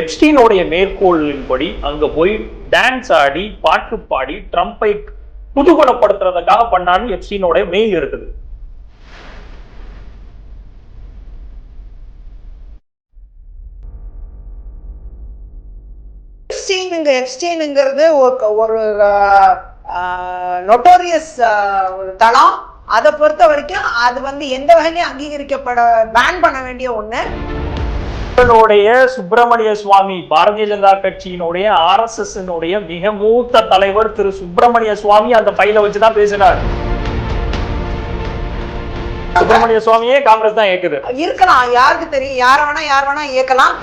எப்ஸ்டீனுடைய மேற்கோளின்படி அங்க போய் டான்ஸ் ஆடி பாட்டு பாடி ட்ரம்பை புதுகுணப்படுத்துறதுக்காக பண்ணான்னு எப்ஸ்டீனோட மெயில் இருக்குது. எப்ஸ்டீனுங்கிறது ஒரு நொட்டோரியஸ் தளம். அதை பொறுத்த வரைக்கும் அது எந்த வகையிலையும் அங்கீகரிக்கப்பட பேன் பண்ண வேண்டிய ஒண்ணு. சுப்பிரமணிய சுவாமி பாரதிய ஜனதா கட்சியினுடைய RSS மிக மூத்த தலைவர் திரு சுப்பிரமணிய சுவாமி அந்த பையில வச்சுதான் பேசினார். சுப்பிரமணிய சுவாமியே காங்கிரஸ் தான் இயக்குது. இருக்கலாம், யாருக்கு தெரியும், யார் வேணா இயக்கலாம்.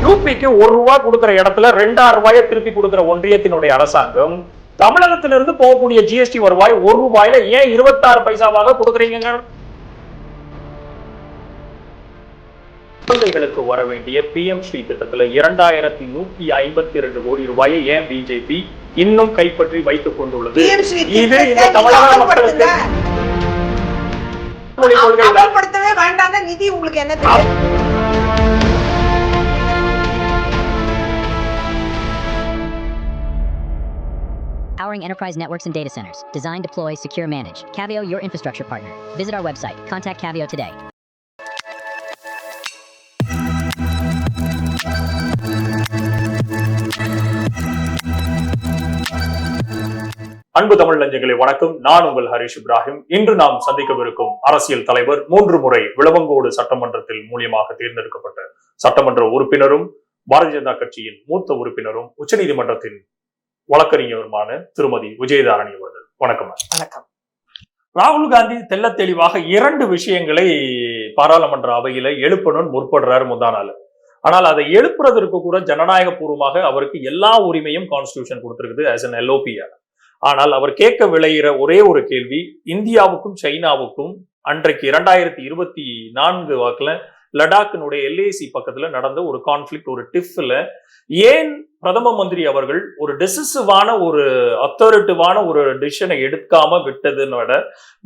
யூபிக்கு ₹1 கொடுக்கிற இடத்துல ₹2000 திருப்பி கொடுக்கிற ஒன்றியத்தினுடைய அரசாங்கம் தமிழகத்திலிருந்து போகக்கூடிய GST வருவாய் ₹1 ஏன் 26 பைசாவாக கொடுக்குறீங்க? குழந்தைகளுக்கு வர வேண்டிய PM ஸ்ரீ திட்டத்துல 2152 கோடி ரூபாயை ஏன் பிஜேபி இன்னும் கைப்பற்றி வைத்துக் கொண்டுள்ளது? இது இந்த தமிழக மக்களுக்கு அமல்படுத்தவே வேண்டாம். நிதி உங்களுக்கு என்ன தெரியும்? Powering enterprise networks and data centers. Design, deploy, secure, manage. Cavio, your infrastructure partner. Visit our website. Contact Cavio today. அன்பு தமிழ் நெஞ்சங்களே வணக்கம். நான் உங்கள் ஹரிஷ் இப்ராஹிம். இன்று நாம் சந்திக்கவிருக்கும் அரசியல் தலைவர் 3 முறை விளவங்கோடு சட்டமன்றத்தில் மூலியமாக தேர்ந்தெடுக்கப்பட்ட சட்டமன்ற உறுப்பினரும் பாரதிய ஜனதா கட்சியின் மூத்த உறுப்பினரும் உச்சநீதிமன்றத்தின் வழக்கறிஞருமான திருமதி விஜயதாரணி அவர்கள். வணக்கம். வணக்கம். ராகுல் காந்தி தெல்ல தெளிவாக 2 விஷயங்களை பாராளுமன்ற அவையில எழுப்பணும்னு முற்படுறாரு முந்தா நாள். ஆனால் அதை எழுப்புறதற்கு கூட ஜனநாயக பூர்வமாக அவருக்கு எல்லா உரிமையும் கான்ஸ்டிடியூஷன் கொடுத்திருக்குது as an LOP-யா. ஆனால் அவர் கேட்க விளைகிற ஒரே ஒரு கேள்வி, இந்தியாவுக்கும் சைனாவுக்கும் அன்றைக்கு 2024 வாக்குல லடாக்கினுடைய LAC பக்கத்துல நடந்த ஒரு கான்ஃபிளிக்ட், ஒரு டிஃப்ல ஏன் பிரதம மந்திரி அவர்கள் ஒரு டெசிசிவான ஒரு அத்தாரிட்டிவான ஒரு டிசிஷனை எடுக்காம விட்டதுனோட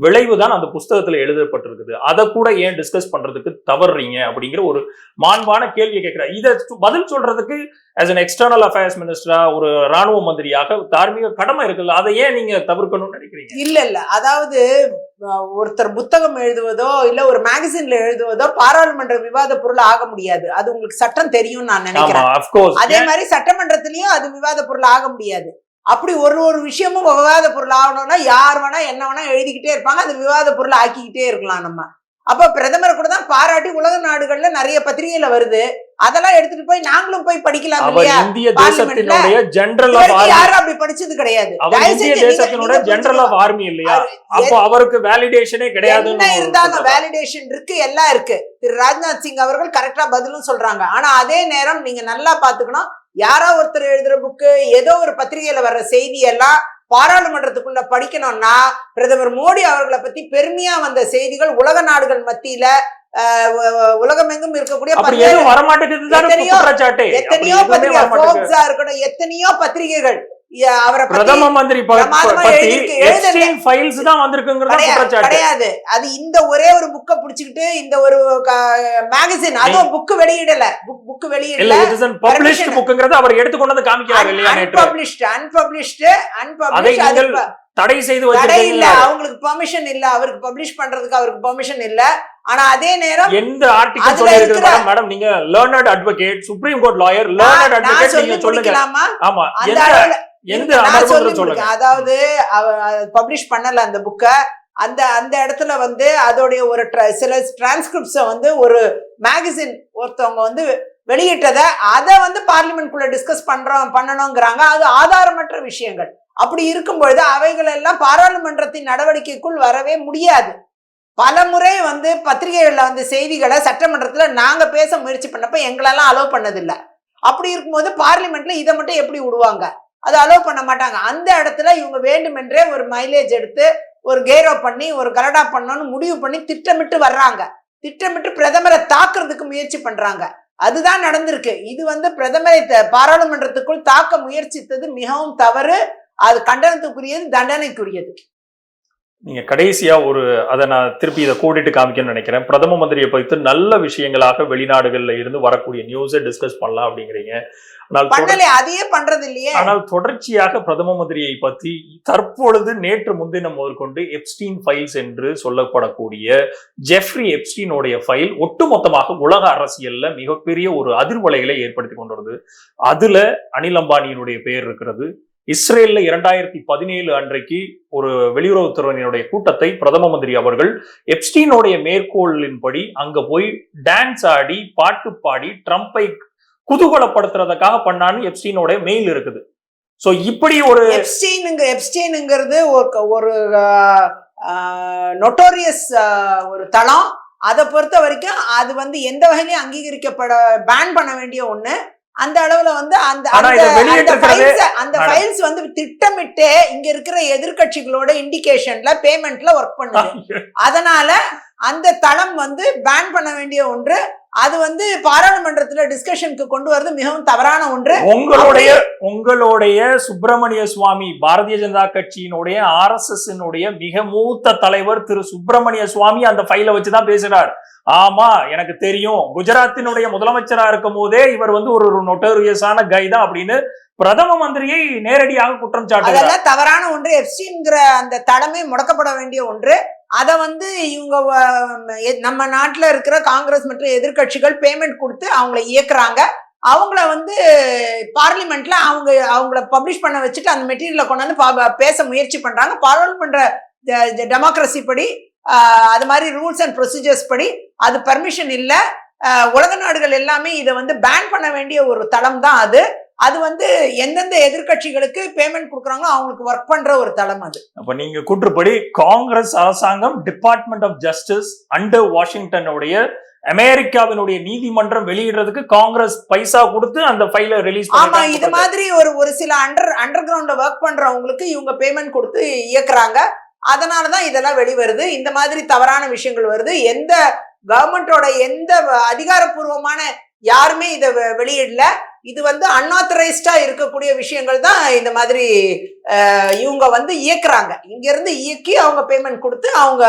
விளைவுதான் அந்த புஸ்தகத்துல எழுதப்பட்டிருக்குது. அதை கூட ஏன் டிஸ்கஸ் பண்றதுக்கு தவறுறீங்க அப்படிங்கிற ஒரு மாண்பான கேள்வியை கேட்கிறார். இதை பதில் சொல்றதுக்கு as an எக்ஸ்டர்னல் அஃபேர்ஸ் மினிஸ்டரா, ஒரு ராணுவ மந்திரியாக தார்மீக கடமை இருக்குல்ல, அதை ஏன் நீங்க தவிர்க்கணும்னு நினைக்கிறீங்க? இல்ல, அதாவது ஒருத்தர் புத்தகம் எழுதுவதோ இல்ல ஒரு மேகசின்ல எழுதுவதோ பாராளுமன்ற விவாத பொருள் ஆக முடியாது. அது உங்களுக்கு சட்டம் தெரியும் நான் நினைக்கிறேன். அதே மாதிரி சட்டமன்றத்திலயும் அது விவாத பொருள் ஆக முடியாது. அப்படி ஒரு விஷயமும் விவாத பொருள் ஆகணும்னா யார் வேணா என்ன வேணா எழுதிக்கிட்டே இருப்பாங்க, அது விவாத பொருள் ஆக்கிக்கிட்டே இருக்கலாம். நம்ம அப்ப பிரதமரை கூட தான் பாராட்டி உலக நாடுகள்ல நிறைய பத்திரிகையில வருது. அதெல்லாம் எடுத்துட்டு போய் நாங்களும் போய் படிக்கலாம் இல்லையா? இந்திய தேசத்தினுடைய ஜெனரல் ஆஃப் ஆர்மி யாரும் அப்படி படிச்சது கிடையாது. இந்திய தேசத்தினுடைய ஜெனரல் ஆஃப் ஆர்மி இல்லையா? அப்போ அவருக்கு வேலிடேஷனே கிடையாது. என்ன இருந்தாங்க, வேலிடேஷன் இருக்கு, எல்லாம் இருக்கு. திரு ராஜ்நாத் சிங் அவர்கள் கரெக்டா பதிலும் சொல்றாங்க. ஆனா அதே நேரம் நீங்க நல்லா பாத்துக்கணும், யாரோ ஒருத்தர் எழுதுற புக்கு, ஏதோ ஒரு பத்திரிகையில வர்ற செய்தி எல்லாம் பாராளுமன்றத்துக்குள்ள படிக்கணும்னா பிரதமர் மோடி அவர்களை பத்தி பெருமையா வந்த செய்திகள் உலக நாடுகள் மத்தியில உலகமெங்கும் இருக்கக்கூடிய எத்தனையோ பத்திரிகைகள் அவரை பிரதம மந்திரி கிடையாது. அது இந்த ஒரே ஒரு புக்க புடிச்சுக்கிட்டு இந்த ஒரு மேகசின், அதுவும் புக் வெளியிடல, புக் வெளியிடல, அவர் எடுத்துக்கொண்டு காமிக்கிறார் இல்லையா? அன்பப்ளிஷ்டு தடை செய்து இல்ல, அவங்களுக்கு பெர்மிஷன் இல்ல, அவருக்கு பப்ளிஷ் பண்றதுக்கு அவருக்கு பெர்மிஷன் இல்ல. ஆனா அதே நேரம் எந்த ஆர்டிகல் சொல்லிருக்கீங்க மேடம்? நீங்க learned advocate, supreme court lawyer, learned advocate, நீங்க சொல்லுங்க. ஆமா, எந்த அமர்வுல சொல்லுங்க. அதாவது பப்ளிஷ் பண்ணல அந்த புக்க. அந்த இடத்துல அதோடைய ஒரு சில டிரான்ஸ்கிரிப்ட்ஸ ஒரு மேகசின் ஒருத்தவங்க வெளியிட்டத அதை பார்லிமெண்ட்குள்ள டிஸ்கஸ் பண்ணணுங்கிறாங்க. அது ஆதாரமற்ற விஷயங்கள். அப்படி இருக்கும் பொழுது அவைகள் எல்லாம் பாராளுமன்றத்தின் நடவடிக்கைக்குள் வரவே முடியாது. பல முறை பத்திரிகைகள்ல செய்திகளை சட்டமன்றத்துல நாங்க பேச முயற்சி பண்ணப்ப எங்களெல்லாம் அலோவ் பண்ணதில்லை. அப்படி இருக்கும்போது பார்லிமெண்ட்ல இதை மட்டும் எப்படி விடுவாங்க? அதை அலோவ் பண்ண மாட்டாங்க. அந்த இடத்துல இவங்க வேண்டுமென்றே ஒரு மைலேஜ் எடுத்து ஒரு கேரோ பண்ணி ஒரு கலடா பண்ணணும்னு முடிவு பண்ணி திட்டமிட்டு வர்றாங்க. திட்டமிட்டு பிரதமரை தாக்குறதுக்கு முயற்சி பண்றாங்க. அதுதான் நடந்திருக்கு. இது பிரதமரை பாராளுமன்றத்துக்குள் தாக்க முயற்சித்தது மிகவும் தவறு. அது கண்டனத்துக்குரியது, தண்டனைக்குரியது. நீங்க கடைசியா அதை நான் திருப்பி இதை கோடிட்டு காமிக்கணும்னு நினைக்கிறேன். பிரதம மந்திரியை பத்தி நல்ல விஷயங்களாக வெளிநாடுகள்ல இருந்து வரக்கூடிய நியூஸை டிஸ்கஸ் பண்ணலாம் அப்படிங்கிறீங்க. அதையே பண்றது இல்லையே. ஆனால் தொடர்ச்சியாக பிரதம மந்திரியை பத்தி தற்பொழுது நேற்று முன்தினம் முதற்கொண்டு எப்ஸ்டீன் ஃபைல்ஸ் என்று சொல்லப்படக்கூடிய ஜெஃப்ரி எப்ஸ்டீனுடைய ஃபைல் ஒட்டுமொத்தமாக உலக அரசியல்ல மிகப்பெரிய ஒரு அதிர்வலைகளை ஏற்படுத்தி கொண்டு வருது. அதுல அனில் அம்பானியினுடைய பெயர் இருக்கிறது. இஸ்ரேல்ல 2017 அன்றைக்கு ஒரு வெளியுறவுத்துறையினுடைய கூட்டத்தை பிரதம மந்திரி அவர்கள் எப்ஸ்டீனுடைய மேற்கோளின்படி அங்க போய் டான்ஸ் ஆடி பாட்டு பாடி ட்ரம்பை குதூகலப்படுத்துறதுக்காக பண்ணான்னு எப்ஸ்டீனோட மெயில் இருக்குது. சோ இப்படி ஒரு எப்ஸ்டீனுங்கிறது ஒரு நோட்டோரியஸ் ஒரு தளம். அதை பொறுத்த வரைக்கும் அது வந்து எந்த வகையிலையும் அங்கீகரிக்கப்பட பேன் பண்ண வேண்டிய ஒண்ணு. அந்த அளவுல வந்து அந்த ஃபைல்ஸ் வந்து திட்டமிட்டு இங்க இருக்கிற எதிர்கட்சிகளோட இண்டிகேஷன்ல பேமெண்ட்ல ஒர்க் பண்ணுது. அதனால அந்த தளம் வந்து பேன் பண்ண வேண்டிய ஒன்று. அது வந்து பாராளுமன்றத்துல டிஸ்கஷனுக்கு கொண்டு வரது மிகவும் தவறான ஒன்று. உங்களுடைய சுப்பிரமணிய சுவாமி பாரதிய ஜனதா கட்சியினுடைய RSS மிக மூத்த தலைவர் திரு சுப்பிரமணிய சுவாமி அந்த ஃபைலை வச்சுதான் பேசுறார். ஆமா, எனக்கு தெரியும், குஜராத்தினுடைய முதலமைச்சரா இருக்கும் போதே இவர் வந்து ஒரு நோட்டோரியஸான கை தான் அப்படின்னு பிரதம மந்திரியை நேரடியாக குற்றம் சாட்டுகிறார். அதெல்லாம் தவறான ஒன்று. எப்ஸ்டீன்ங்கிற அந்த தடமே முடக்கப்பட வேண்டிய ஒன்று. அதை வந்து இவங்க நம்ம நாட்டுல இருக்கிற காங்கிரஸ் மற்றும் எதிர்கட்சிகள் பேமெண்ட் கொடுத்து அவங்கள இயக்குறாங்க. அவங்கள வந்து பார்லிமெண்ட்ல அவங்கள பப்ளிஷ் பண்ண வச்சுட்டு அந்த மெட்டீரியலை கொண்டாந்து பேச முயற்சி பண்றாங்க. பாராளுமன்ற டெமோக்ரஸி படி அது மாதிரி ரூல்ஸ் அண்ட் ப்ரொசீஜர்ஸ் படி அது பர்மிஷன் இல்ல. உலக நாடுகள் எல்லாமே இதை வந்து பேன் பண்ண வேண்டிய ஒரு தளம் தான் அது. அது வந்து எந்தெந்த எதிர்கட்சிகளுக்கு பேமெண்ட் கொடுக்குறாங்களோ அவங்களுக்கு ஒர்க் பண்ற ஒரு தளம் அது. அப்ப நீங்க கூற்றுப்படி காங்கிரஸ் அரசாங்கம் டிபார்ட்மெண்ட் ஆஃப் ஜஸ்டிஸ் அண்டர் வாஷிங்டனுடைய அமெரிக்காவினுடைய நீதிமன்றம் வெளியிடுறதுக்கு காங்கிரஸ் பைசா கொடுத்து அந்த ஃபைலை ரிலீஸ் பண்ணி. ஆமா, இது மாதிரி ஒரு சில அண்டர் கிரவுண்ட்ல ஒர்க் பண்றவங்களுக்கு இவங்க பேமெண்ட் கொடுத்து இயக்குறாங்க. அதனாலதான் இதெல்லாம் வெளிவருது. இந்த மாதிரி தவறான விஷயங்கள் வருது. எந்த கவர்மெண்டோட எந்த அதிகாரப்பூர்வமான யாருமே இதை வெளியிடல. இது வந்து அன்ஆத்தரைஸ்டா இருக்கக்கூடிய விஷயங்கள் தான் இந்த மாதிரி இவங்க வந்து இயக்குறாங்க. இங்க இருந்து இயக்கி அவங்க பேமெண்ட் கொடுத்து அவங்க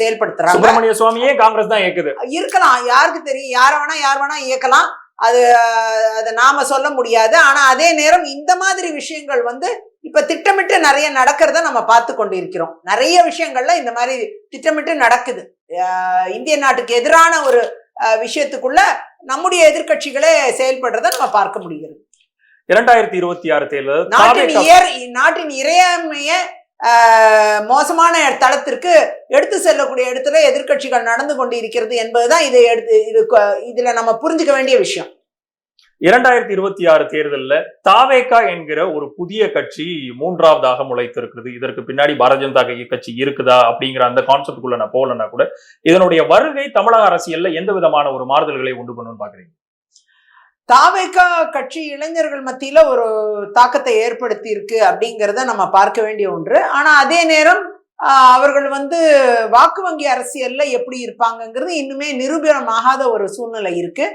செயல்படுத்துறாங்க. சுப்பிரமணிய சுவாமியே காங்கிரஸ் தான் இயக்குது. இருக்கலாம், யாருக்கு தெரியும், யார் வேணா இயக்கலாம். அதை நாம சொல்ல முடியாது. ஆனா அதே நேரம் இந்த மாதிரி விஷயங்கள் வந்து இப்ப திட்டமிட்டு நிறைய நடக்கிறத நம்ம பார்த்து கொண்டு இருக்கிறோம். நிறைய விஷயங்கள்ல இந்த மாதிரி திட்டமிட்டு நடக்குது. இந்திய நாட்டுக்கு எதிரான ஒரு விஷயத்துக்குள்ள நம்முடைய எதிர்கட்சிகளே செயல்படுறத நம்ம பார்க்க முடிகிறது. 2026 தேர்தல் நாட்டின் இறையாண்மைய மோசமான தளத்திற்கு எடுத்து செல்லக்கூடிய இடத்துல எதிர்கட்சிகள் நடந்து கொண்டு இருக்கிறது என்பதுதான் இதுல நம்ம புரிஞ்சுக்க வேண்டிய விஷயம். 2026 தேர்தலில் தாவேகா என்கிற ஒரு புதிய கட்சி மூன்றாவதாக முளைத்திருக்கிறது. இதற்கு பின்னாடி பாரதிய ஜனதா கட்சி இருக்குதா அப்படிங்கிற அந்த கான்செப்டுக்குள்ள நான் போகலன்னா கூட இதனுடைய வருகை தமிழக அரசியல்ல எந்த விதமான ஒரு மாறுதல்களை உண்டு பண்ணுன்னு பாக்குறீங்க? தாவேகா கட்சி இளைஞர்கள் மத்தியில ஒரு தாக்கத்தை ஏற்படுத்தி இருக்கு அப்படிங்கிறத நம்ம பார்க்க வேண்டிய ஒன்று. ஆனா அதே நேரம் அவர்கள் வந்து வாக்கு வங்கி அரசியல்ல எப்படி இருப்பாங்கிறது இன்னுமே நிரூபணமாகாத ஒரு சூழ்நிலை இருக்கு.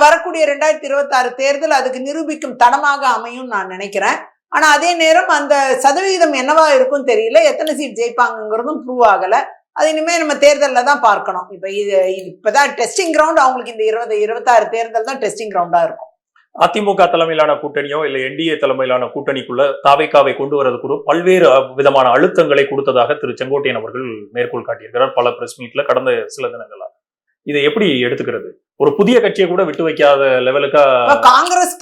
வரக்கூடிய 2026 தேர்தல் அதுக்கு நிரூபிக்கும் தடமாக அமையும் நான் நினைக்கிறேன். ஆனா அதே நேரம் அந்த சதவிகிதம் என்னவா இருக்கும் தெரியல. எத்தனை சீட் ஜெயிப்பாங்கிறதும் ப்ரூவ் ஆகல. அது இனிமே நம்ம தேர்தலில் தான் பார்க்கணும். இப்பதான் டெஸ்டிங் கிரவுண்ட் அவங்களுக்கு. இந்த 2026 தேர்தல் தான் டெஸ்டிங் கிரவுண்டா இருக்கும். அதிமுக தலைமையிலான கூட்டணியோ இல்ல NDA தலைமையிலான கூட்டணிக்குள்ள தாவேகாவை கொண்டு வரதுக்கு பல்வேறு விதமான அழுத்தங்களை கொடுத்ததாக திரு செங்கோட்டையன் அவர்கள் மேற்கோள் காட்டியிருக்கிறார் பல பிரஸ் மீட்ல கடந்த சில தினங்களா. இதை எப்படி எடுத்துக்கிறது? ஒரு புதிய கட்சியை கூட விட்டு வைக்காத லெவலுக்கா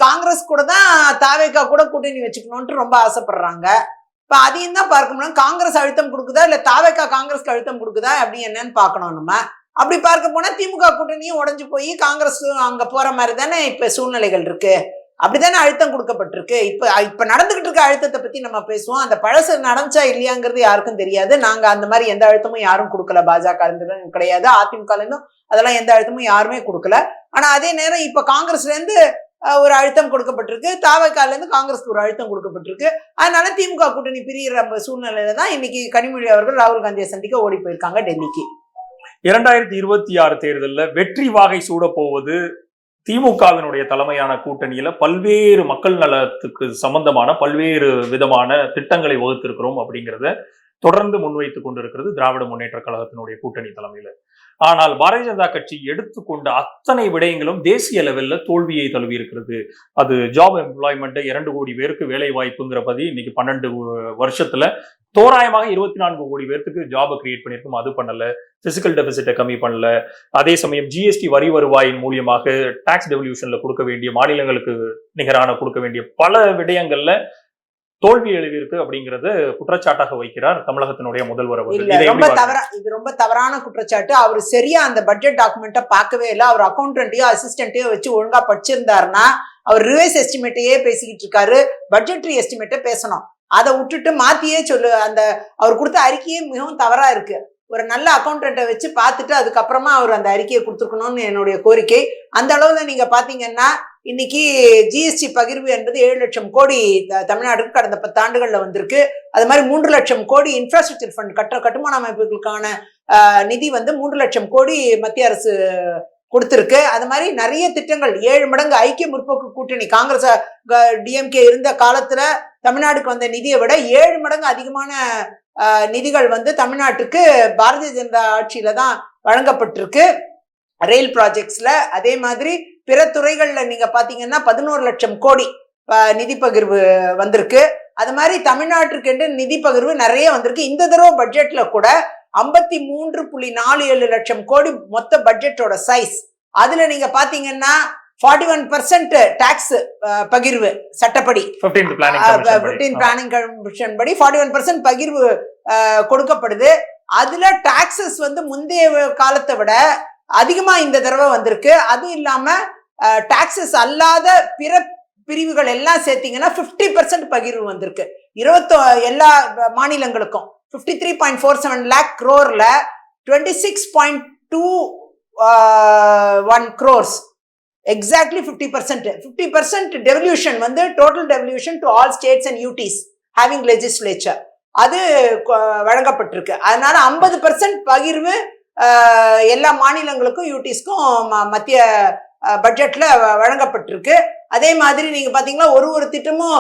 காங்கிரஸ் கூட தான் தாவேகா கூட கூட்டணி வச்சுக்கணும்னு ரொம்ப ஆசைப்படுறாங்க. இப்ப அதையும் தான் பார்க்கணும். காங்கிரஸ் அழுத்தம் கொடுக்குதா இல்ல தாவேகா காங்கிரஸ்க்கு அழுத்தம் கொடுக்குதா அப்படி என்னன்னு பார்க்கணும் நம்ம. அப்படி பார்க்க போனா திமுக கூட்டணியும் உடஞ்சு போய் காங்கிரஸ் அங்க போற மாதிரி தானே இப்ப சூழ்நிலைகள் இருக்கு. அப்படித்தானே அழுத்தம் கொடுக்கப்பட்டிருக்கு. இப்ப நடந்துகிட்டு இருக்க அழுத்தத்தை பத்தி நம்ம பேசுவோம். அந்த பழசு நடந்துச்சா இல்லையாங்கிறது யாருக்கும் தெரியாது. நாங்க அந்த மாதிரி எந்த அழுத்தமும் யாரும் கொடுக்கல. பாஜக கிடையாது, அதிமுக இருந்தும் அதெல்லாம் எந்த அழுத்தமும் யாருமே கொடுக்கல. ஆனா அதே நேரம் இப்ப காங்கிரஸ்ல இருந்து ஒரு அழுத்தம் கொடுக்கப்பட்டிருக்கு, தாவேகால இருந்து காங்கிரஸ்க்கு ஒரு அழுத்தம் கொடுக்கப்பட்டிருக்கு. அதனால திமுக கூட்டணி பிரிகிற சூழ்நிலையில தான் இன்னைக்கு கனிமொழி அவர்கள் ராகுல் காந்தியை சந்திக்க ஓடி போயிருக்காங்க டெல்லிக்கு. 2026 தேர்தலில் வெற்றி வாகை சூட போவது திமுகவினுடைய தலைமையான கூட்டணியில பல்வேறு மக்கள் நலத்துக்கு சம்பந்தமான பல்வேறு விதமான திட்டங்களை வகுத்திருக்கிறோம் அப்படிங்கிறத தொடர்ந்து முன்வைத்துக் கொண்டிருக்கிறது திராவிட முன்னேற்ற கழகத்தினுடைய கூட்டணி தலைமையில. ஆனால் பாரதிய ஜனதா கட்சி எடுத்துக்கொண்ட அத்தனை விடயங்களும் தேசிய லெவல்ல தோல்வியை தழுவி இருக்கிறது. அது ஜாப் எம்ப்ளாய்மெண்ட் 2 கோடி பேருக்கு வேலை வாய்ப்புங்கிற பதி இன்னைக்கு 12 வருஷத்துல தோராயமாக 24 கோடி பேருக்கு ஜாபை கிரியேட் பண்ணியிருக்கும். அது பண்ணல. பிசிக்கல் டெபிசிட்டை கம்மி பண்ணல. அதே சமயம் ஜிஎஸ்டி வரி வருவாயின் மூலியமாக டாக்ஸ் டெவல்யூஷன்ல கொடுக்க வேண்டிய, மாநிலங்களுக்கு நிகரான கொடுக்க வேண்டிய பல விடயங்கள்ல தோல்வி எழுதியிருக்கு அப்படிங்கறத குற்றச்சாட்டாக வைக்கிறார் தமிழகத்தினுடைய முதல்வர் அவர்கள். இது ரொம்ப தவறான குற்றச்சாட்டு. அவர் சரியா அந்த பட்ஜெட் டாக்குமெண்ட்டை பார்க்கவே இல்லை. அவர் அக்கௌண்டன்ட்டையோ அசிஸ்டன்ட்டையோ வச்சு ஒழுங்கா படிச்சிருந்தாருன்னா அவர் ரிவைஸ் எஸ்டிமேட்டையே பேசிக்கிட்டு இருக்காரு. பட்ஜெட்ரி எஸ்டிமேட்டை பேசணும். அதை விட்டுட்டு மாத்தியே சொல்லு. அந்த அவர் கொடுத்த அறிக்கையே மிகவும் தவறா இருக்கு. ஒரு நல்ல அக்கௌண்டன்ட்டை வச்சு பார்த்துட்டு அதுக்கப்புறமா அவர் அந்த அறிக்கையை கொடுத்துருக்கணும்னு என்னுடைய கோரிக்கை. அந்த அளவுல நீங்க பாத்தீங்கன்னா இன்னைக்கு ஜிஎஸ்டி பகிர்வு என்பது 7 லட்சம் கோடி தமிழ்நாட்டுக்கு கடந்த 10 ஆண்டுகள்ல வந்திருக்கு. அது மாதிரி 3 லட்சம் கோடி இன்ஃப்ராஸ்ட்ரக்சர் ஃபண்ட் கட்டுமான அமைப்புகளுக்கான நிதி 3 லட்சம் கோடி மத்திய அரசு கொடுத்திருக்கு. அது மாதிரி நிறைய திட்டங்கள் 7 மடங்கு ஐக்கிய முற்போக்கு கூட்டணி காங்கிரஸ் டிஎம்கே இருந்த காலத்துல தமிழ்நாடுக்கு வந்த நிதியை விட 7 மடங்கு அதிகமான நிதிகள் தமிழ்நாட்டுக்கு பாரதிய ஜனதா ஆட்சியில தான் வழங்கப்பட்டிருக்கு ரயில் ப்ராஜெக்ட்ஸ்ல. அதே மாதிரி பிற துறைகள்ல நீங்க பாத்தீங்கன்னா 11 லட்சம் கோடி நிதி பகிர்வு வந்திருக்கு. அது மாதிரி தமிழ்நாட்டுக்கு என்று நிதி பகிர்வு நிறைய வந்திருக்கு. இந்த தடவை பட்ஜெட்ல கூட 53.47 லட்சம் கோடி மொத்த பட்ஜெட்டோட சைஸ். அதுல நீங்க பாத்தீங்கன்னா 41% டாக்ஸ் பகிர்வு சட்டப்படி 15 பிளானிங் கமிஷன் படி 41% பகிர்வு கொடுக்கப்படுது. அதுல டாக்ஸஸ் முந்தைய காலத்தை விட அதிகமா இந்த தடவை வந்திருக்கு. அதுவும் இல்லாம டாக்ஸஸ் அல்லாத பிற பிரிவுகள் எல்லாம் சேர்த்தீங்கன்னா 50% பகிர்வு வந்திருக்கு. எல்லா மாநிலங்களுக்கும் 53.47 lakh crore 26.21 crores exactly 50% devolution total devolution to all states and UTs having legislature அது வழங்கப்பட்டிருக்கு. அதனால 50% பகிர்வு எல்லா மாநிலங்களுக்கும் யூடிஸ்க்கும் மத்திய பட்ஜெட்ல வழங்கப்பட்டிருக்கு. அதே மாதிரி நீங்க பாத்தீங்கன்னா ஒரு திட்டமும்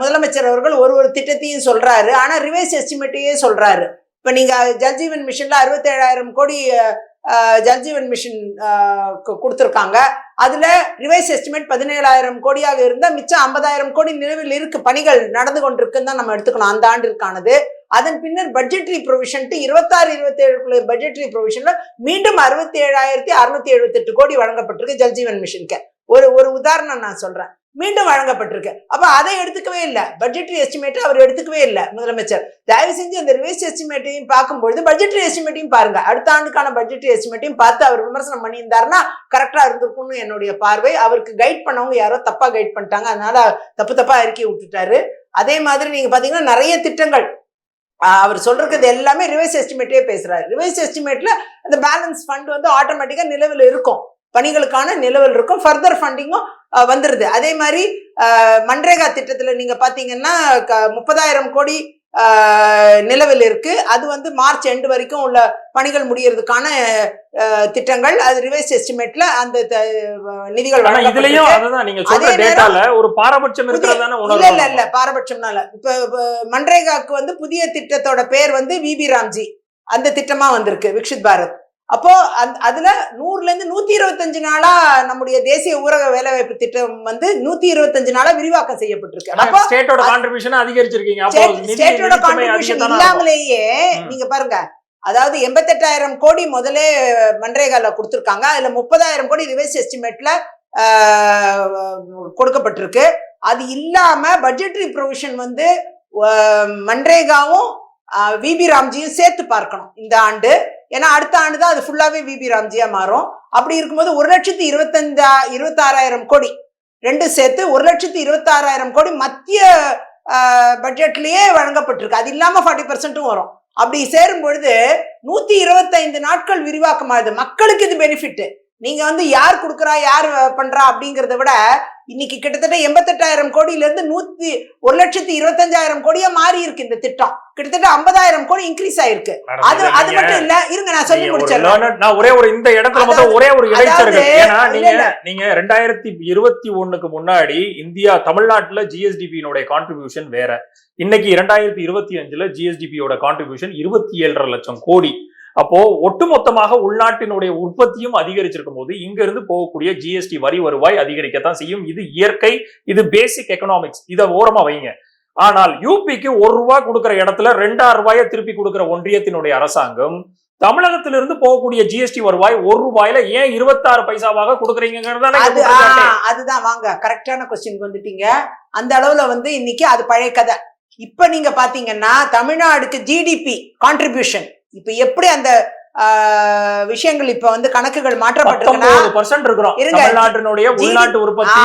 முதலமைச்சர் அவர்கள் ஒரு திட்டத்தையும் சொல்றாரு. ஆனா ரிவைஸ் எஸ்டிமேட்டையே சொல்றாரு. இப்ப நீங்க ஜல்ஜீவன் மிஷன்ல 67,000 கோடி ஜல்ஜீவன் மிஷன் கொடுத்திருக்காங்க. அதுல ரிவைஸ் எஸ்டிமேட் 17,000 கோடியாக இருந்தா மிச்சம் 50,000 கோடி நிலுவையில் இருக்கு, பணிகள் நடந்து கொண்டிருக்குன்னு தான் நம்ம எடுத்துக்கணும் அந்த ஆண்டிற்கானது. அதன் பின்னர் பட்ஜெட்டரி ப்ரொவிஷன் 26-27 பட்ஜெட்டரி ப்ரொவிஷன்ல மீண்டும் 67,678 கோடி வழங்கப்பட்டிருக்கு ஜல்ஜீவன் மிஷனுக்கு. ஒரு உதாரணம் நான் சொல்றேன். மீண்டும் வழங்கப்பட்டிருக்கு. அப்ப அதை எடுத்துக்கவே இல்லை. பட்ஜெட்டரி எஸ்டிமேட் அவர் எடுத்துக்கவே இல்லை முதலமைச்சர். தயவு செஞ்சு அந்த ரிவைஸ் எஸ்டிமேட்டையும் பார்க்கும்பொழுது பட்ஜெட்டரி எஸ்டிமேட்டையும் பாருங்க. அடுத்த ஆண்டுக்கான பட்ஜெட்டரி எஸ்டிமேட்டையும் பார்த்து அவர் விமர்சனம் பண்ணியிருந்தாருன்னா கரெக்டா இருந்திருக்கும்னு என்னுடைய பார்வை. அவருக்கு கைட் பண்ணவங்க யாரோ தப்பா கைட் பண்ணிட்டாங்க. அதனால தப்பா அறிக்கை விட்டுட்டாரு. அதே மாதிரி நீங்க பாத்தீங்கன்னா நிறைய திட்டங்கள் அவர் சொல்றது எல்லாமே ரிவைஸ் எஸ்டிமேட்டே பேசுறாரு. ரிவைஸ் எஸ்டிமேட்ல அந்த பேலன்ஸ் ஃபண்ட் ஆட்டோமேட்டிக்கா நிலவில் இருக்கும், பணிகளுக்கான நிலவில் இருக்கும், ஃபர்தர் ஃபண்டிங்கும் வந்துருது. அதே மாதிரி மன்ரேகா திட்டத்துல நீங்க பாத்தீங்கன்னா 30,000 கோடி நிலவில் இருக்கு. அது மார்ச் எண்டு வரைக்கும் உள்ள பணிகள் முடியறதுக்கான திட்டங்கள். அது ரிவைஸ் எஸ்டிமேட்ல அந்த நிதிகள் ஒரு பாரபட்சம் இல்ல பாரபட்சம்னால இப்ப மன்ரேகாக்கு புதிய திட்டத்தோட பேர் விபி ராம்ஜி அந்த திட்டமா வந்திருக்கு, விக்ஷித் பாரத். அப்போ அதுல 100ல இருந்து 125 நாளா நம்முடைய தேசிய ஊரக வேலைவாய்ப்பு திட்டம் 125 நாளா விரிவாக்கம் செய்யப்பட்டிருக்கு. அப்போ ஸ்டேட்டோட கான்ட்ரிபியூஷன் அதிகரிச்சிருக்கீங்க. ஸ்டேட்டோட கான்ட்ரிபியூஷன் இல்லாமலேயே நீங்க பாருங்க, அதாவது 88,000 கோடி முதலே மன்ரேகால கொடுத்திருக்காங்க. அதுல 30,000 கோடி ரிவைஸ் எஸ்டிமேட்ல கொடுக்கப்பட்டிருக்கு. அது இல்லாம பட்ஜெட்டரி ப்ரொவிஷன் மன்ரேகாவும் விபி ராம்ஜியும் சேர்த்து பார்க்கணும் இந்த ஆண்டு. ஏன்னா அடுத்த ஆண்டு தான் அது ஃபுல்லாவே விபி ராம்ஜியா மாறும். அப்படி இருக்கும்போது 1,26,000 கோடி ரெண்டு சேர்த்து 1,26,000 கோடி மத்திய பட்ஜெட்லயே வழங்கப்பட்டிருக்கு. அது இல்லாம 40% வரும். அப்படி சேரும் பொழுது 125 நாட்கள் விரிவாக்கமாகுது. மக்களுக்கு இது பெனிஃபிட். நீங்க யார் கொடுக்குறா யார் பண்றா அப்படிங்கறத விட இன்னைக்கு கிட்டத்தட்ட 88,000 கோடியில இருந்து 1,25,000 கோடியா மாறி இருக்கு இந்த திட்டம். கிட்டத்தட்ட 50,000 கோடி இன்க்ரீஸ் ஆயிருக்கு. அது மட்டும் இல்ல, இருங்க நான் சொல்லி முடிச்சிடுறேன். நான் ஒரே ஒரு இந்த இடத்துல மட்டும் ஒரே ஒரு இடைச்சல். ஏன்னா நீங்க 2021க்கு முன்னாடி இந்தியா தமிழ்நாட்டுல ஜிஎஸ்டிபியினுடைய கான்ட்ரிபியூஷன் வேற. இன்னைக்கு 2025ல ஜிஎஸ்டிபியோட கான்ட்ரிபியூஷன் 27.5 லட்சம் கோடி. அப்போ ஒட்டுமொத்தமாக உள்நாட்டினுடைய உற்பத்தியும் அதிகரிச்சிருக்கும் போது இங்க இருந்து போகக்கூடிய ஜிஎஸ்டி வரி வருவாய் அதிகரிக்கத்தான் செய்யும். இது இயற்கை, இது பேசிக் எக்கனாமிக்ஸ். இதை ஓரமா வைங்க. ஆனால் யூபிக்கு 1 ரூபாய் கொடுக்கிற இடத்துல 2,000 ரூபாயை திருப்பி கொடுக்கிற ஒன்றியத்தினுடைய அரசாங்கம் தமிழகத்திலிருந்து போகக்கூடிய ஜிஎஸ்டி வருவாய் 1 ரூபாயில ஏன் 26 பைசாவாக கொடுக்குறீங்கிறதான. அதுதான் வாங்க கரெக்டான கொஸ்டின் வந்துட்டீங்க. அந்த அளவுல இன்னைக்கு அது பழைய கதை. இப்ப நீங்க பாத்தீங்கன்னா தமிழ்நாடுக்கு ஜிடிபி கான்ட்ரிபியூஷன் இப்ப எப்படி அந்த விஷயங்கள் இப்ப கணக்குகள் மாற்றப்பட்டிருக்குன்னா 19% இருக்கிறோம். தமிழ்நாட்டினுடைய உள்நாட்டு உற்பத்தி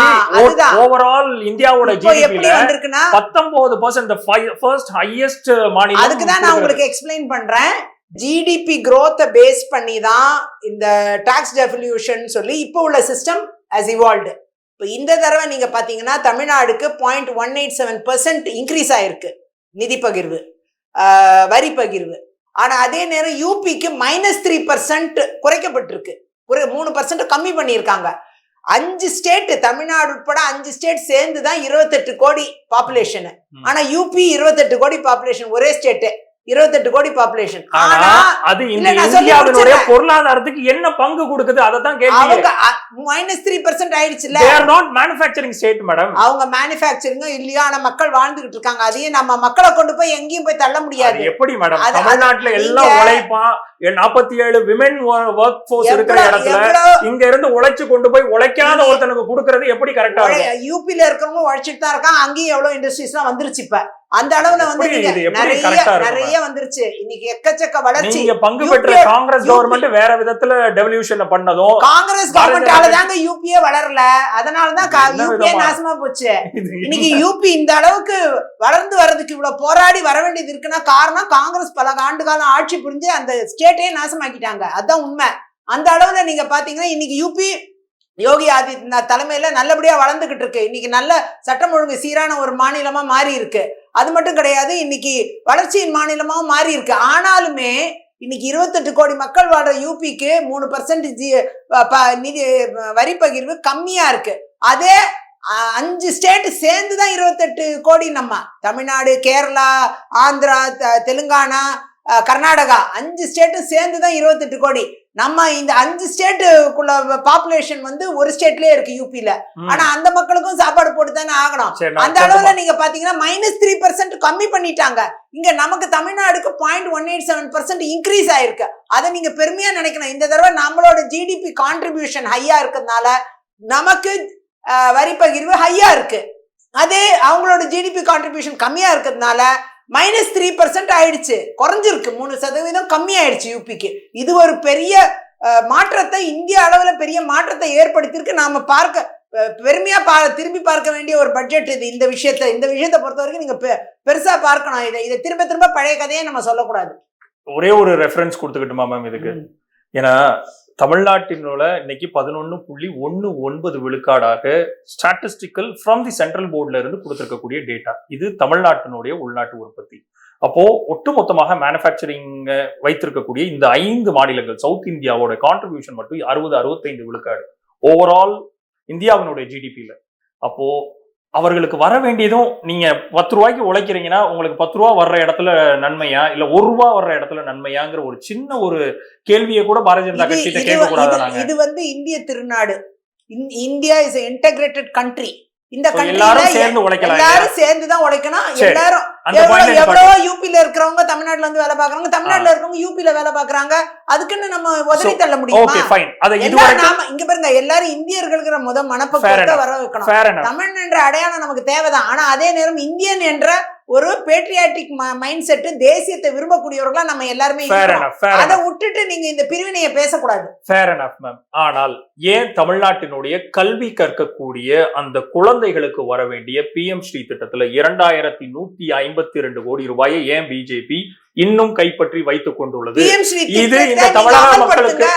ஓவரால் இந்தியாவோட எப்படி வந்திருக்குன்னா 19%, ஃபர்ஸ்ட் ஹையஸ்ட் மாநிலம். அதுக்குதான் நான் உங்களுக்கு எக்ஸ்பிளைன் பண்றேன். ஜிடிபி growth பேஸ் பண்ணி தான் இந்த டாக்ஸ் டெவல்யூஷன் சொல்லி இப்போ உள்ள சிஸ்டம் ஹஸ் இவால்வ்டு. இப்போ இந்த தடவை நீங்க பாத்தீங்கன்னா தமிழ்நாடுக்கு 0.187% இன்க்ரீஸ் ஆயிருக்கு நிதி பகிர்வு, வரி பகிர்வு. ஆனா அதே நேரம் யூபிக்கு -3% குறைக்கப்பட்டிருக்கு. 3% கம்மி பண்ணியிருக்காங்க. 5 ஸ்டேட், தமிழ்நாடு உட்பட 5 ஸ்டேட் சேர்ந்துதான் 28 கோடி பாப்புலேஷன். ஆனா யூபி 28 கோடி பாப்புலேஷன், ஒரே ஸ்டேட் 28 கோடி பாப்புலேஷன். ஆனா அது இந்தியாவினுடைய பொருளாதாரத்துக்கு என்ன பங்கு கொடுக்குது? அததான் கேள்வி. அவங்க -3% ஆயிடுச்சுல்ல. they are not manufacturing state madam. அவங்க மேனுஃபேக்சரிங் இல்லையா, ஆனா மக்கள் வாழ்ந்துகிட்டு இருக்காங்க. அதையே நம்ம மக்களை கொண்டு போய் எங்கேயும் போய் தள்ள முடியாது. எப்படி மேடம்? தமிழ்நாட்டுல எல்லாம் உழைப்பா 47 விமென் ஒர்க் ஃபோர்ஸ் இருக்கிற இடத்துல இங்க இருந்து உழைச்சு கொண்டு போய் உழைக்காத ஒருத்தனுக்கு கொடுக்கறது எப்படி கரெக்டா இருக்கும்? யூபில இருக்கிறவங்க உழைச்சிட்டு தான் இருக்காங்க. அங்கேயும் எவ்வளவு இண்டஸ்ட்ரீஸ் எல்லாம் வந்துருச்சு. இப்ப அந்த அளவுல நிறைய வந்துருச்சு. இன்னைக்கு எக்கச்சக்க வளர்ச்சி. நீங்க பங்கு பெற்ற காங்கிரஸ் கவர்மெண்ட் வேற விதத்துல டெவல்யூஷன் பண்ணதும் காங்கிரஸ் கவர்மெண்டால தாங்க யூபியே வளரல. அதனாலதான் யூபியே நாசமா போச்சு. இன்னைக்கு யூபி இந்த அளவுக்கு வளர்ந்து வர்றதுக்கு இவ்வளவு போராடி வர வேண்டியது இருக்குன்னா காரணம் காங்கிரஸ் பல ஆண்டு காலம் ஆட்சி புரிஞ்சு அந்த ஸ்டேட்டையே நாசமாக்கிட்டாங்க. அதான் உண்மை. அந்த அளவுல நீங்க பாத்தீங்கன்னா இன்னைக்கு யூபி யோகி ஆதித்யநாத் தலைமையில நல்லபடியா வளர்ந்துகிட்டு இருக்கு. இன்னைக்கு நல்ல சட்டம் ஒழுங்கு சீரான ஒரு மாநிலமா மாறி இருக்கு. அது மட்டும் கிடையாது, இன்னைக்கு வளர்ச்சியின் மாநிலமாவும் மாறி இருக்கு. ஆனாலுமே இன்னைக்கு 28 கோடி மக்கள் வாழ்ற யூபிக்கு 3% நிதி வரி பகிர்வு கம்மியா இருக்கு. அதே 5 ஸ்டேட் சேர்ந்துதான் 28 கோடி. நம்ம தமிழ்நாடு, கேரளா, ஆந்திரா, தெலுங்கானா, கர்நாடகா 5 ஸ்டேட்டும் சேர்ந்துதான் 28 கோடி. நம்ம இந்த 5 ஸ்டேட்டுக்குள்ள பாப்புலேஷன் ஒரு ஸ்டேட்லயே இருக்கு யூபில. ஆனா அந்த மக்களுக்கும் சாப்பாடு போட்டு தானே ஆகணும். அந்த அளவுல நீங்க பாத்தீங்கன்னா -3% கம்மி பண்ணிட்டாங்க. இங்க நமக்கு தமிழ்நாடுக்கு 0.187% இன்க்ரீஸ் ஆயிருக்கு. அதை நீங்க பெருமையா நினைக்கணும். இந்த தடவை நம்மளோட ஜிடிபி கான்ட்ரிபியூஷன் ஹையா இருக்கிறதுனால நமக்கு வரி பகிர்வு ஹையா இருக்கு. அதே அவங்களோட ஜிடிபி கான்ட்ரிபியூஷன் கம்மியா இருக்கிறதுனால -3% ஆயிடுச்சு, குறைஞ்சிருக்கு. 3% கம்மி ஆயிடுச்சு யூபிக்கு. இது ஒரு பெரிய மாற்றத்தை, இந்திய அளவுல பெரிய மாற்றத்தை ஏற்படுத்தியிருக்கு. நாம பெருமையா திரும்பி பார்க்க வேண்டிய ஒரு பட்ஜெட் இது. இந்த விஷயத்தை பொறுத்த வரைக்கும் நீங்க பெருசா பார்க்கணும். இதை திரும்ப திரும்ப பழைய கதையே நம்ம சொல்லக்கூடாது. ஒரே ஒரு ரெஃபரன்ஸ் கொடுத்துக்கிட்டுமா மேம் இதுக்கு? ஏன்னா தமிழ்நாட்டினோட இன்னைக்கு 11.19 விழுக்காடாக ஸ்டாட்டிஸ்டிக்கல் ஃப்ரம் தி சென்ட்ரல் போர்ட்ல இருந்து கொடுத்திருக்கக்கூடிய டேட்டா. இது தமிழ்நாட்டினுடைய உள்நாட்டு உற்பத்தி. அப்போ ஒட்டுமொத்தமாக மேனுஃபேக்சரிங் வைத்திருக்கக்கூடிய இந்த 5 மாநிலங்கள் சவுத் இந்தியாவோட கான்ட்ரிபியூஷன் மட்டும் 60-65 விழுக்காடு ஓவரால் இந்தியாவினுடைய ஜிடிபியில. அப்போ அவர்களுக்கு வர வேண்டியதும், நீங்க 10 ரூபாய்க்கு உழைக்கிறீங்கன்னா உங்களுக்கு 10 ரூபா வர்ற இடத்துல நன்மையா இல்ல 1 ரூபா வர்ற இடத்துல நன்மையாங்கிற ஒரு சின்ன ஒரு கேள்வியை கூட பாரதிய ஜனதா கட்சியிட்ட கேட்க கூடாது. இது இந்திய திருநாடு. India is integrated country. இந்த எல்லாரும் சேர்ந்து உழைக்கலாம். எல்லாரும் சேர்ந்துதான் உழைக்கணும். எல்லாரும் எவ்வளவு யூபில இருக்கிறவங்க தமிழ்நாட்டுல இருந்து வேலை பாக்குறாங்க, தமிழ்நாட்டுல இருக்கவங்க யூபில வேலை பாக்குறாங்க. அதுக்குன்னு நம்ம உதவி தள்ள முடியுமா? இங்க பாருங்க, எல்லாரும் இந்தியர்களுக்கு மனப்பக்குவத்தை வர வைக்கணும். தமிழ் என்ற அடையாளம் நமக்கு தேவைதான். ஆனா அதே நேரம் இந்தியன் என்ற ஒரு பேட்ரியாட்டிக் மைண்ட் செட், தேசியத்தை விரும்பக்கூடியவர்களா நம்ம எல்லாருமே. அதை விட்டுட்டு நீங்க இந்த பிரிவினையை பேசக்கூடாது. Fair enough ma'am. ஆனால் ஏன் தமிழ்நாட்டினுடைய கல்வி கற்கக்கூடிய அந்த குழந்தைகளுக்கு வர வேண்டிய PM ஸ்ரீ திட்டத்துல 2152 கோடி ரூபாயை ஏன் பிஜேபி இன்னும் கைப்பற்றி வைத்துக் கொண்டுள்ளது? இது இந்த தமிழக மக்களுக்கு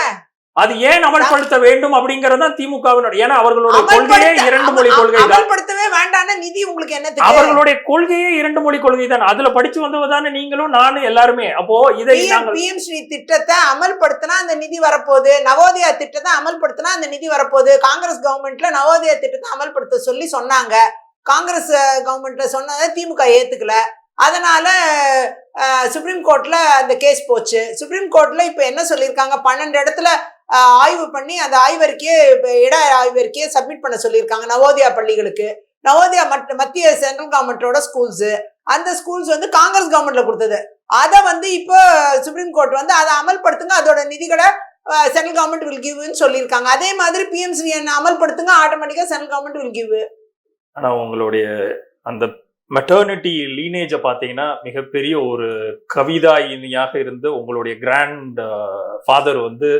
அது ஏன் அமல்படுத்த வேண்டும் அப்படிங்கறதுதான் திமுகவினுடைய, ஏன்னா அவர்களுடைய கொள்கையே இரண்டு மொழி கொள்கை தான். அமல்படுத்தவே வேண்டான நிதி உங்களுக்கு என்ன? அவர்களுடைய கொள்கையே இரண்டு மொழி கொள்கை தான். அதுல படிச்சு வந்தவதானே நீங்களும் நானும் எல்லாருமே. அப்போ இதை PM ஸ்ரீ திட்டத்தை அமல்படுத்தினா அந்த நிதி வரப்போகுது, நவோதயா திட்டத்தை அமல்படுத்தினா அந்த நிதி வரப்போகுது. காங்கிரஸ் கவர்மெண்ட்ல நவோதயா திட்டத்தை அமல்படுத்த சொல்லி சொன்னாங்க. காங்கிரஸ் கவர்மெண்ட்ல சொன்னதை திமுக ஏத்துக்கல. அதனால சுப்ரீம் கோர்ட்ல அந்த கேஸ் போச்சு. சுப்ரீம் கோர்ட்ல இப்ப என்ன சொல்லியிருக்காங்க, 12 இடத்துல ஆய்வு பண்ணி அந்த ஆய்வறிக்கையை இட ஆய்வறிக்கையை சப்மிட் பண்ண சொல்லியிருக்காங்க நவோதயா பள்ளிகளுக்கு. நவோதயா மத்திய சென்ட்ரல் கவர்மெண்டோட ஸ்கூல்ஸ், அந்த ஸ்கூல்ஸ் வந்து காங்கிரஸ் கவர்மெண்ட்ல கொடுத்தது. அதை வந்து இப்போ சுப்ரீம் கோர்ட் வந்து அதை அமல்படுத்துங்க, அதோட நிதிகளை சென்ட்ரல் கவர்மெண்ட் வில் கிவ்னு சொல்லியிருக்காங்க. அதே மாதிரி PM-ஸ்ரீ அமல்படுத்துங்க, ஆட்டோமேட்டிக்கா சென்ட்ரல் கவர்மெண்ட் வில் கிவ். ஆனா உங்களுடைய அந்த மெட்டர்னிட்டி லீனேஜை பார்த்தீங்கன்னா மிகப்பெரிய ஒரு கவிதாயினியாக இருந்து உங்களுடைய கிராண்ட் ஃபாதர் வந்து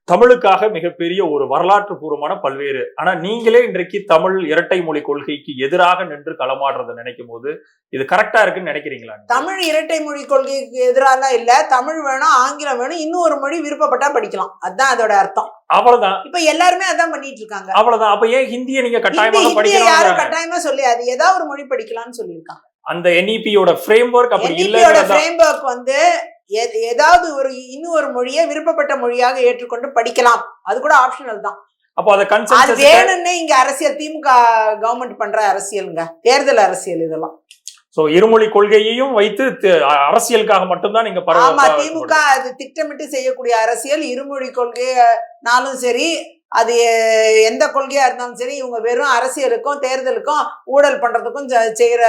தமிழுக்காக மிகப்பெரிய ஒரு வரலாற்று பூர்வமான பல்வேறு, ஆனா நீங்களே இன்றைக்கு தமிழ் இரட்டை மொழி கொள்கைக்கு எதிராக நின்று களமாடுறதை நினைக்கும் போது இது கரெக்டா இருக்குன்னு நினைக்கிறீங்களா? தமிழ் இரட்டை மொழி கொள்கைக்கு எதிராக இல்ல, தமிழ் வேணும், ஆங்கிலம் வேணும், இன்னும் ஒரு மொழி விருப்பப்பட்டா படிக்கலாம், அதுதான் அதோட அர்த்தம். அவ்வளவுதான். இப்ப எல்லாருமே அதான் பண்ணிட்டு இருக்காங்க. அவ்வளவுதான். அப்ப ஏன் ஹிந்தியை நீங்க கட்டாயமாக படிக்கணும்? யாரும் கட்டாயமா சொல்லியாது, ஏதாவது ஒரு மொழி படிக்கலாம்னு சொல்லியிருக்காங்க. அந்த NEP-யோட ஃப்ரேம்வொர்க் அப்படி இல்ல. ஃப்ரேம்வொர்க் வந்து ஏதாவது ஒரு இன்னும் ஒரு மொழியை விருப்பப்பட்ட மொழியாக ஏற்றுக்கொண்டு படிக்கலாம், அது கூட ஆப்ஷனல் தான். அப்போ அத கன்சென்சஸ் வேணும்னு இங்க அரசியல் திமுக கவர்மெண்ட் பண்ற அரசியலுங்க, தேர்தல் அரசியல் இதெல்லாம். சோ இருமொழி கொள்கையையும் வைத்து அரசியலுக்காக மட்டும்தான் நீங்க ஆமா, திமுக அது திட்டமிட்டு செய்யக்கூடிய அரசியல். இருமொழி கொள்கைனாலும் சரி, அது எந்த கொள்கையா இருந்தாலும் சரி, இவங்க வெறும் அரசியலுக்கும் தேர்தலுக்கும் ஊழல் பண்றதுக்கும் செய்யற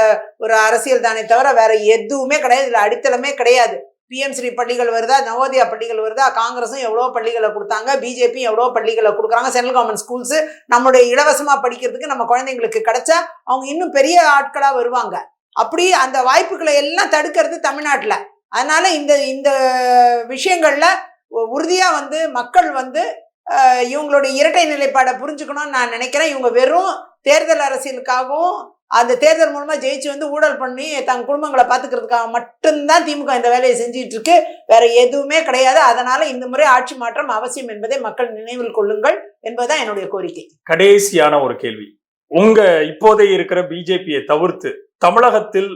ஒரு அரசியல் தானே தவிர வேற எதுவுமே கிடையாது. இதுல அடித்தளமே கிடையாது. PM-ஸ்ரீ பள்ளிகள் வருதா, நவோதயா பள்ளிகள் வருதா, காங்கிரஸும் எவ்வளோ பள்ளிகளை கொடுத்தாங்க, பிஜேபியும் எவ்வளோ பள்ளிகளை கொடுக்குறாங்க. சென்ட்ரல் கவர்மெண்ட் ஸ்கூல்ஸ் நம்மளுடைய இலவசமா படிக்கிறதுக்கு நம்ம குழந்தைங்களுக்கு கிடைச்சா அவங்க இன்னும் பெரிய ஆட்களா வருவாங்க. அப்படி அந்த வாய்ப்புகளை எல்லாம் தடுக்கிறது தமிழ்நாட்டுல. அதனால இந்த இந்த விஷயங்கள்ல உறுதியா வந்து மக்கள் வந்து இவங்களுடைய இரட்டை நிலைப்பாடை புரிஞ்சுக்கணும்னு நான் நினைக்கிறேன். இவங்க வெறும் தேர்தல் அரசியலுக்காகவும் அந்த தேர்தல் மூலமா ஜெயிச்சு வந்து ஊழல் பண்ணி தங்க குடும்பங்களை பார்த்துக்கிறதுக்காக மட்டும்தான் திமுக இந்த வேலையை செஞ்சிட்டு இருக்கு, வேற எதுவுமே கிடையாது. அதனால இந்த முறை ஆட்சி மாற்றம் அவசியம் என்பதை மக்கள் நினைவில் கொள்ளுங்கள் என்பதுதான் என்னுடைய கோரிக்கை. கடைசியான ஒரு கேள்வி, உங்க இப்போதைய இருக்கிற பிஜேபியை தவிர்த்து தமிழகத்தில்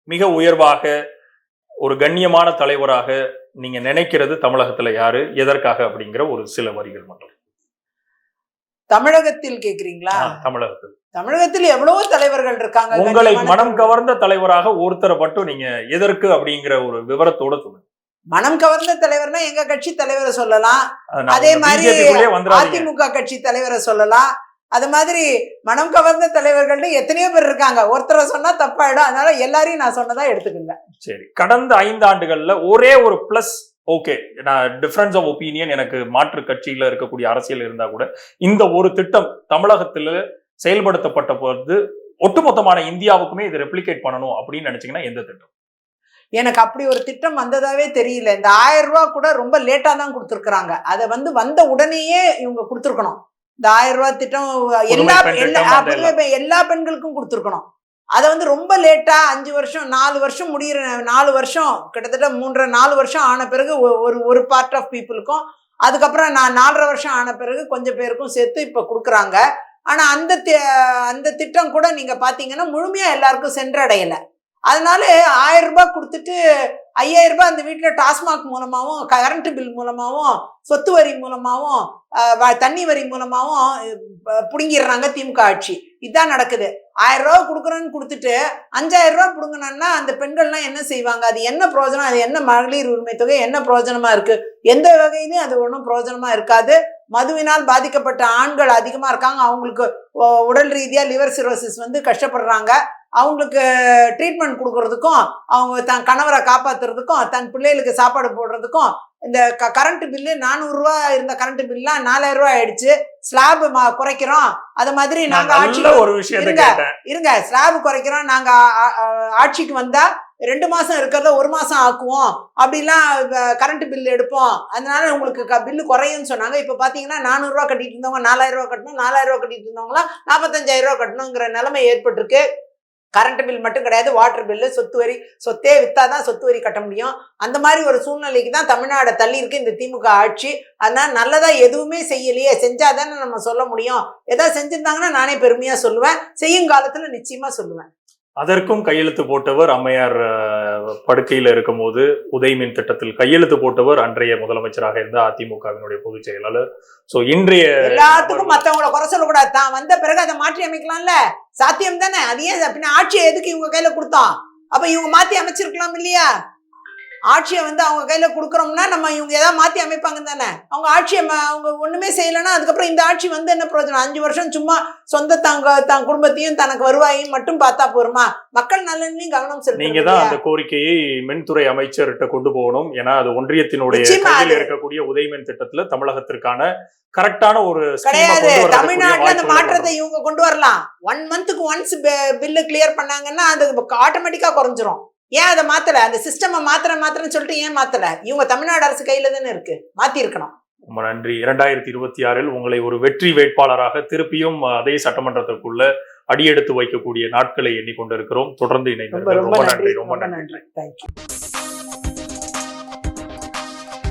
மிக உயர்வாக ஒரு கண்ணியமான தலைவராக நீங்க நினைக்கிறது தமிழகத்துல யாரு, எதற்காக அப்படிங்கிற ஒரு சில வரிகள் மட்டும். தமிழகத்தில் கேக்குறீங்களா? தமிழகத்தில் எவ்வளவோ தலைவர்கள் இருக்காங்க. உங்களை மனம் கவர்ந்த தலைவராக ஒருத்தரை மட்டும் நீங்க எதற்கு அப்படிங்கிற ஒரு விவரத்தோட சொல்லுங்க. மனம் கவர்ந்த தலைவர்னா எங்க கட்சி தலைவரை சொல்லலாம், அதே மாதிரி அதிமுக கட்சி தலைவரை சொல்லலாம். அது மாதிரி மனம் கவர்ந்த தலைவர்கள் எத்தனையோ பேர் இருக்காங்க, ஒருத்தரை சொன்னா தப்பாயிடும். அதனால எல்லாரையும் நான் சொன்னதா எடுத்துக்கோங்க. சரி, கடந்த 5 ஆண்டுகள்ல ஒரே ஒரு பிளஸ், ஓகே நான் டிஃபரன்ஸ் ஆஃப் ஒப்பீனியன், எனக்கு மாற்று கட்சியில இருக்கக்கூடிய அரசியல் இருந்தா கூட இந்த ஒரு திட்டம் தமிழகத்துல செயல்படுத்தப்பட்ட போது ஒட்டுமொத்தமான இந்தியாவுக்குமே இதை ரெப்ளிகேட் பண்ணணும் அப்படின்னு நினைச்சீங்கன்னா எந்த திட்டம்? எனக்கு அப்படி ஒரு திட்டம் வந்ததாவே தெரியல. இந்த 1000 ரூபாய் கூட ரொம்ப லேட்டா தான் கொடுத்துருக்காங்க. அதை வந்து வந்த உடனேயே இவங்க கொடுத்துருக்கணும். இந்த 1000 ரூபாய் திட்டம் எல்லா பெண்களுக்கும் கொடுத்துருக்கணும். அதை வந்து ரொம்ப லேட்டா 5 வருஷம் 4 வருஷம் முடிகிற 4 வருஷம் கிட்டத்தட்ட 3-4 வருஷம் ஆன பிறகு ஒரு பார்ட் ஆஃப் பீப்புளுக்கும், அதுக்கப்புறம் 4.5 வருஷம் ஆன பிறகு கொஞ்சம் பேருக்கும் சேர்த்து இப்ப கொடுக்குறாங்க. ஆனா அந்த திட்டம் கூட நீங்க பாத்தீங்கன்னா முழுமையா எல்லாருக்கும் சென்றடையல. அதனால 1000 ரூபாய் கொடுத்துட்டு 5000 ரூபாய் அந்த வீட்டுல டாஸ்மாக் மூலமாவும், கரண்ட் பில் மூலமாவும், சொத்து வரி மூலமாவும், தண்ணி வரி மூலமாவும் புடுங்கிடுறாங்க திமுக ஆட்சி. இதுதான் நடக்குது. 1000 ரூபாய் கொடுக்குறோன்னு கொடுத்துட்டு 5000 ரூபாய் புடுங்கணும்னா அந்த பெண்கள்லாம் என்ன செய்வாங்க? அது என்ன பிரயோஜனம்? அது என்ன மகளிர் உரிமை தொகை என்ன பிரயோஜனமா இருக்கு? எந்த வகையிலும் அது ஒன்றும் பிரயோஜனமா இருக்காது. மதுவினால் பாதிக்கப்பட்ட ஆண்கள் அதிகமா இருக்காங்க. அவங்களுக்கு உடல் ரீதியா லிவர் சிரோசிஸ் வந்து கஷ்டப்படுறாங்க. அவங்களுக்கு ட்ரீட்மெண்ட் கொடுக்கறதுக்கும், அவங்க தன் கணவரை காப்பாத்துறதுக்கும், தன் பிள்ளைகளுக்கு சாப்பாடு போடுறதுக்கும், இந்த கரண்ட் பில்லு 400 ரூபாய் இருந்த கரண்ட் பில்லாம் 4000 ரூபாய் ஆயிடுச்சு. ஸ்லாப் குறைக்கிறோம். அது மாதிரி நாங்க இருங்க ஸ்லாப் குறைக்கிறோம், நாங்க ஆட்சிக்கு வந்தா 2 மாசம் இருக்கிறத 1 மாசம் ஆக்குவோம், அப்படிலாம் கரண்ட் பில் எடுப்போம், அதனால உங்களுக்கு பில்லு குறையும்னு சொன்னாங்க. இப்ப பாத்தீங்கன்னா 400 ரூபாய் கட்டிட்டு இருந்தவங்க 4000 ரூபாய் கட்டணும், 4000 ரூபாய் கட்டிட்டு இருந்தவங்களாம் 45,000 ரூபாய் கட்டணுங்கிற நிலைமை ஏற்பட்டிருக்கு. கரண்ட் பில் மட்டும் கிடையாது, வாட்டர் பில்லு, சொத்து வரி, சொத்தே வித்தாதான் சொத்து வரி கட்ட முடியும். அந்த மாதிரி ஒரு சூழ்நிலைக்கு தான் தமிழ்நாடு தள்ளி இருக்கு இந்த திமுக ஆட்சி. அதனால நல்லதா எதுவுமே செய்யலையே, செஞ்சாதானே நம்ம சொல்ல முடியும். ஏதாவது செஞ்சிருந்தாங்கன்னா நானே பெருமையா சொல்லுவேன், செய்யும் காலத்துல நிச்சயமா சொல்லுவேன். அதற்கும் கையெழுத்து போட்டவர் அம்மையார் படுக்கையில இருக்கும் போது உதயமின் திட்டத்தில் கையெழுத்து போட்டவர் அன்றைய முதலமைச்சராக இருந்த அதிமுகவினுடைய பொதுச் செயலாளர். சோ இன்றைய எல்லாத்துக்கும் மத்தவங்களை குறை சொல்லக்கூடாது, தான் வந்த பிறகு அதை மாற்றி அமைக்கலாம்ல, சாத்தியம் தானே. அது ஏன் பின்ன ஆட்சியை எதுக்கு இவங்க கையில கொடுத்தோம்? அப்ப இவங்க மாத்தி அமைச்சிருக்கலாம் இல்லையா? ஆட்சியை வந்து அவங்க கையில கொடுக்குறோம்னா நம்ம இவங்க ஏதாவது மாத்தி அமைப்பாங்க தானே. அவங்க ஆட்சியை அவங்க ஒண்ணுமே செய்யலைன்னா அதுக்கப்புறம் இந்த ஆட்சி வந்து என்ன பிரயோஜனம்? 5 வருஷம் சும்மா சொந்த தான் குடும்பத்தையும் தனக்கு வருவாயும் மட்டும் பார்த்தா போருமா? மக்கள் நலன்லையும் கவனம் செலுத்த. நீங்க தான் அந்த கோரிக்கையை மின்துறை அமைச்சர்கிட்ட கொண்டு போகணும். ஏன்னா அது ஒன்றியத்தினுடைய கையில் இருக்கக்கூடிய உதயமின் திட்டத்துல தமிழகத்திற்கான கரெக்டான ஒரு கிடையாது. தமிழ்நாட்டுல அந்த மாற்றத்தை இவங்க கொண்டு வரலாம். 1 மந்த்துக்கு ஒன்ஸ் பில்லு கிளியர் பண்ணாங்கன்னா அது ஆட்டோமேட்டிக்கா குறைஞ்சிரும். ஏன் அதை மாத்தல? அந்த சிஸ்டமை மாத்திரன்னு சொல்லிட்டு ஏன் மாத்தல? இவங்க தமிழ்நாடு அரசு கையில தானே இருக்கு, மாத்தி இருக்கணும். ரொம்ப நன்றி. 2026 உங்களை ஒரு வெற்றி வேட்பாளராக திருப்பியும் அதே சட்டமன்றத்திற்குள்ள அடியெடுத்து வைக்கக்கூடிய நாட்களை எண்ணிக்கொண்டிருக்கிறோம். தொடர்ந்து இணைந்து ரொம்ப நன்றி. தேங்க்யூ.